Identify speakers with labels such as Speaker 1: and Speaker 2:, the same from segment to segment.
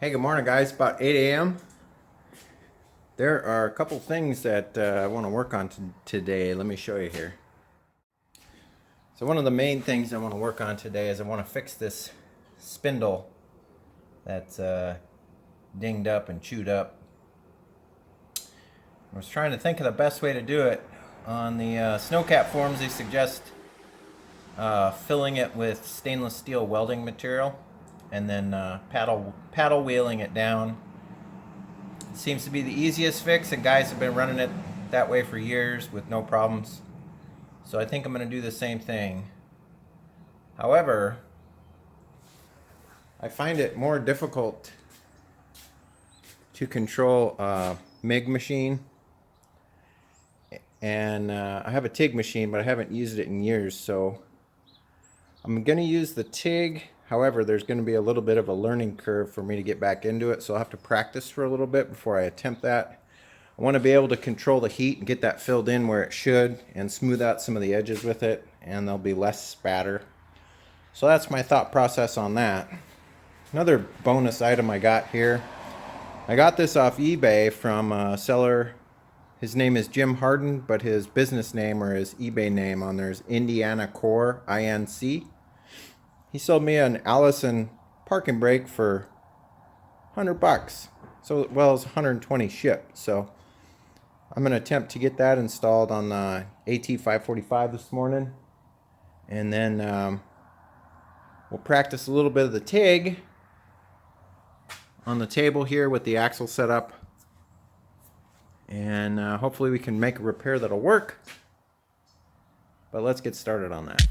Speaker 1: Hey, good morning, guys. About 8 a.m. There are a couple things that I want to work on today. Let me show you here. So one of the main things I want to work on today is I want to fix this spindle that's dinged up and chewed up. I was trying to think of the best way to do it. On the snowcat forums, they suggest filling it with stainless steel welding material and then paddle wheeling it down. It seems to be the easiest fix, and guys have been running it that way for years with no problems. So I think I'm going to do the same thing. However, I find it more difficult to control a MIG machine. And I have a TIG machine, but I haven't used it in years, so I'm going to use the TIG. However, there's going to be a little bit of a learning curve for me to get back into it, so I'll have to practice for a little bit before I attempt that. I want to be able to control the heat and get that filled in where it should and smooth out some of the edges with it, and there'll be less spatter. So that's my thought process on that. Another bonus item I got here. I got this off eBay from a seller. His name is Jim Harden, but his business name or his eBay name on there is Indiana Core, INC. He sold me an Allison parking brake for $100. So, well, it's 120 shipped. So I'm going to attempt to get that installed on the AT545 this morning. And then we'll practice a little bit of the TIG on the table here with the axle set up. And hopefully we can make a repair that'll work. But let's get started on that.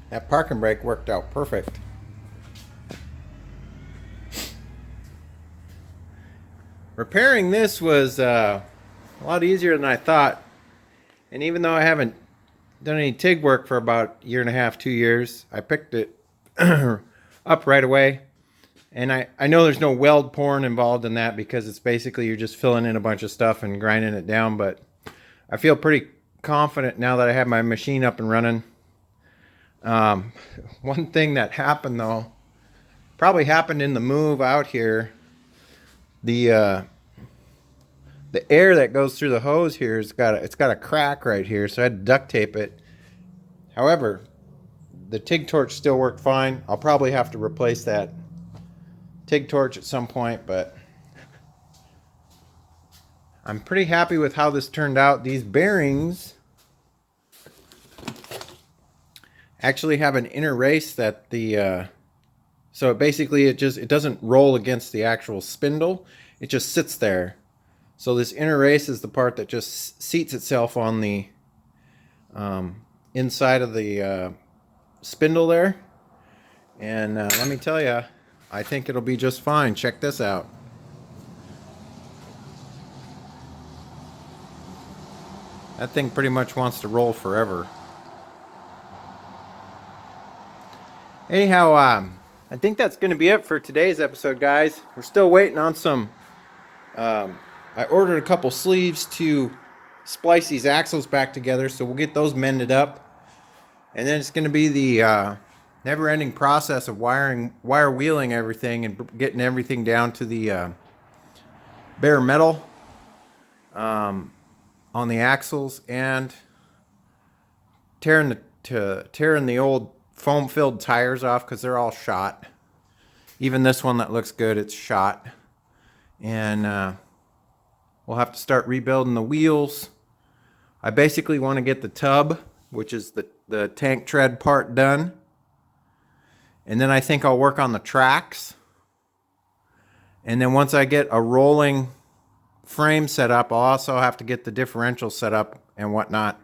Speaker 1: That parking brake worked out perfect. Repairing this was a lot easier than I thought. And even though I haven't done any TIG work for about a year and a half, 2 years, I picked it up right away. And I know there's no weld pouring involved in that because it's basically you're just filling in a bunch of stuff and grinding it down. But I feel pretty confident now that I have my machine up and running. One thing that happened though, probably happened in the move out here. The air that goes through the hose here it's got a crack right here, so I had to duct tape it. However, the TIG torch still worked fine. I'll probably have to replace that TIG torch at some point, but I'm pretty happy with how this turned out. These bearings actually have an inner race that so it doesn't roll against the actual spindle. It just sits there. So this inner race is the part that just seats itself on the inside of the spindle there. And let me tell you, I think it'll be just fine. Check this out. That thing pretty much wants to roll forever. Anyhow, I think that's going to be it for today's episode, guys. We're still waiting on some... I ordered a couple sleeves to splice these axles back together, so we'll get those mended up. And then it's going to be the never-ending process of wire wheeling everything and getting everything down to the bare metal on the axles, and tearing the old foam-filled tires off because they're all shot. Even this one that looks good, it's shot. And we'll have to start rebuilding the wheels. I basically want to get the tub, which is the tank tread part, done. And then I think I'll work on the tracks. And then once I get a rolling frame set up, I'll also have to get the differential set up and whatnot.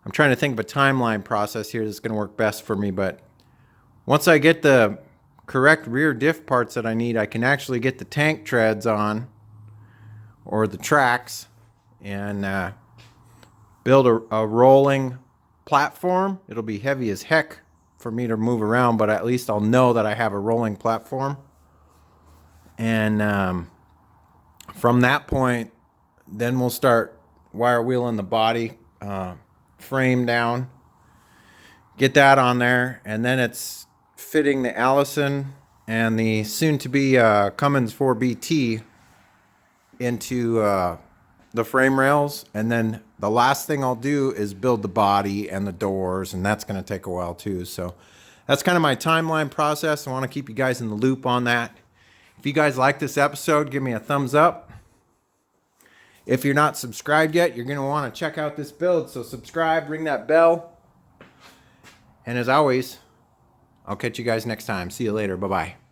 Speaker 1: I'm trying to think of a timeline process here that's going to work best for me, but once I get the correct rear diff parts that I need, I can actually get the tank treads on, or the tracks, and build a rolling platform. It'll be heavy as heck for me to move around, but at least I'll know that I have a rolling platform. And from that point, then we'll start wire wheeling the body frame down, get that on there, and then it's fitting the Allison and the soon-to-be Cummins 4BT into the frame rails. And then the last thing I'll do is build the body and the doors, and that's going to take a while too. So that's kind of my timeline process. I want to keep you guys in the loop on that. If you guys like this episode, give me a thumbs up. If you're not subscribed yet, you're going to want to check out this build. So subscribe, ring that bell. And as always, I'll catch you guys next time. See you later. Bye-bye.